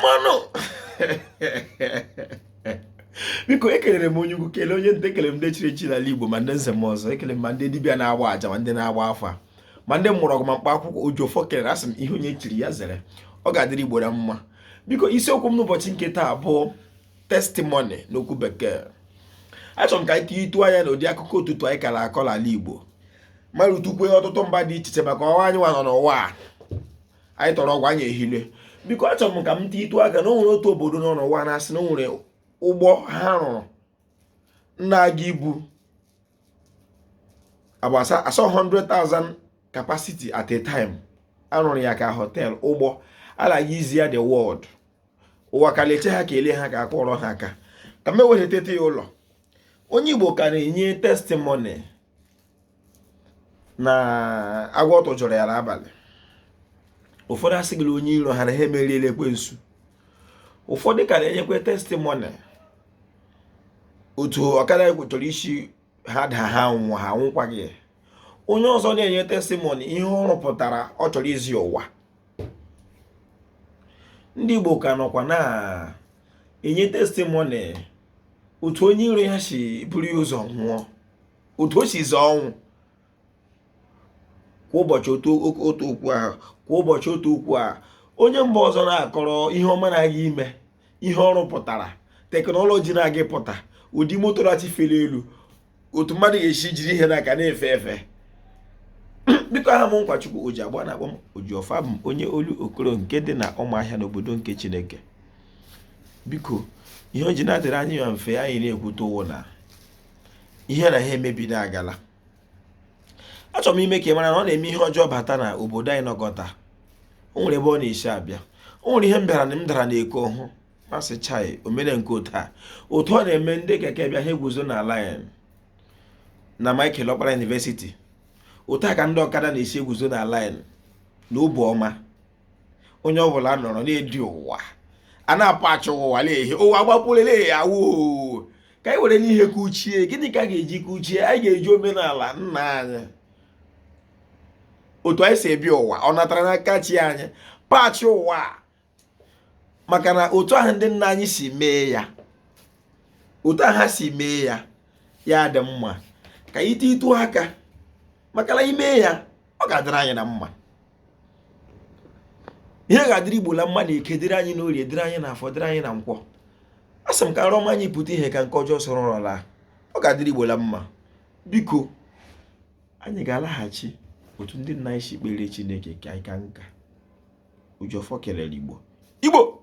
mmanụ biko ekelere m onye ukwu kelee onye nta ekele m ndị chiri echi n'ala Igbo ma ndị nze m ọzọ ekele m ma ndị dibịa na-agba aja ma ndị na-agba afa ma ndị mụrụ ọgụ ma mkpa akwụkwọ Ojofọ kelere asị m ihe onye chiri ya zere ọ ga-adịrị Igbo na mma biko isiokwu m n'ụbọchị nke taa bụ testimony n'okwu bekee achọrọ m ka anyị itu anya na ụdị akụkọ ụtụtụ anyị kara akọ n'ala Igbo mara utukwe ọtụtụ mba dị iche iche maka ọnwa anyị nwa nọ n'ụwa anyị tọrọ ọgwụ anyị ehile biko achọrọ m ka m itu aka na o nwere otu obodo nọ n'ụwa na-asị na o nwere ụgbọ ha rụrụ na-aga ibu agbasa 100,000 capacity at a time arụrụ ya ka hotel ụgbọ alaghị izi ya the world ụwa ka leche ha ka ele ha ka akpọrọ ha aka ka m ewetete ya ụlọ onye Igbo ka na-enye testimony na agwọ tụjụrụ ya n'abalị ụfọdụ asịgịla onye iro ha na ha emeriela ekwensu ụfọdụ ka na-enyekwa testimony otu ọkada chọrọ isi ha daa ha nwụọ ha nwụkwaghị onye ọzọ na-enye testimony ihe ọ rụpụtara ọ chọrọ izi ụwa ndị Igbo ka nọkwa na-enye testimony otu onye iro ya si buru ya ụzọ nwụọ otu o si zọọ ọnwụ kwa ụbọchị otu okwu ahụ kwa ụbọchị otu okwu a onye mba ọzọ na-akọrọ ihe ọma na-aga ime ihe ọ rụpụtara teknọlọji na-aga pụta ụdị moto na-achịfere elu otu mmadụ ga-esi jiri ihe n'aka na-efe efe biko aha m Nkwachukwu Oji agba na-akpọ m Ojiọfa bụ onye olu okoro nke dị na Ụmụahịa n'obodo nke Chineke biko ihe o ji na-adịrị anyị ya mfe anyị na-ekwute ụwụ na ihe na ha emebi na-agala achọrọ m ime ka ị mara na ọ na-eme ihe ọjọọ bata na obodo anyị nọkọta o nwere ebe ọ na-esi abịa o nwere ihe m dara na-eko hụ masị chai omere nke otu ọ na-eme ndị keke bịa ha eguzo na line na Michael Okpara University otu a ka ndị ọkada na-esi eguzo na line na obu ọma onye ọbụla nọrọ na-edi ụwa a na-apachị ụwa lehe ụwa gbapụlele ya woo ka anyị were n'ihe kuchie gịnị ka a ga-eji kuchie anyị ga-eji omenala nna anyị otu anyị si ebi ụwa ọ natara n'aka chi anyị pachị ụwa maka na otu ahụ ndị nna anyị si mee ya otu ahụ ha si mee ya ya dị mma ka ite itu aka maka na ime ya ọ ga-adịrị anyị na mma ihe ga-adịrị Igbo na mma na eke dịrị anyị n'orie dịrị anyị na afọ dịrị anyị na nkwọ a sị m ka nrọ anyị pụta ihe ka nke ọjọọ sọrọ rọla ọ ga-adịrị Igbo na mma biko anyị ga-alaghachi otu ndị nna anyị si kpere Chineke ka anyị ka nka Ojofọ kelere Igbo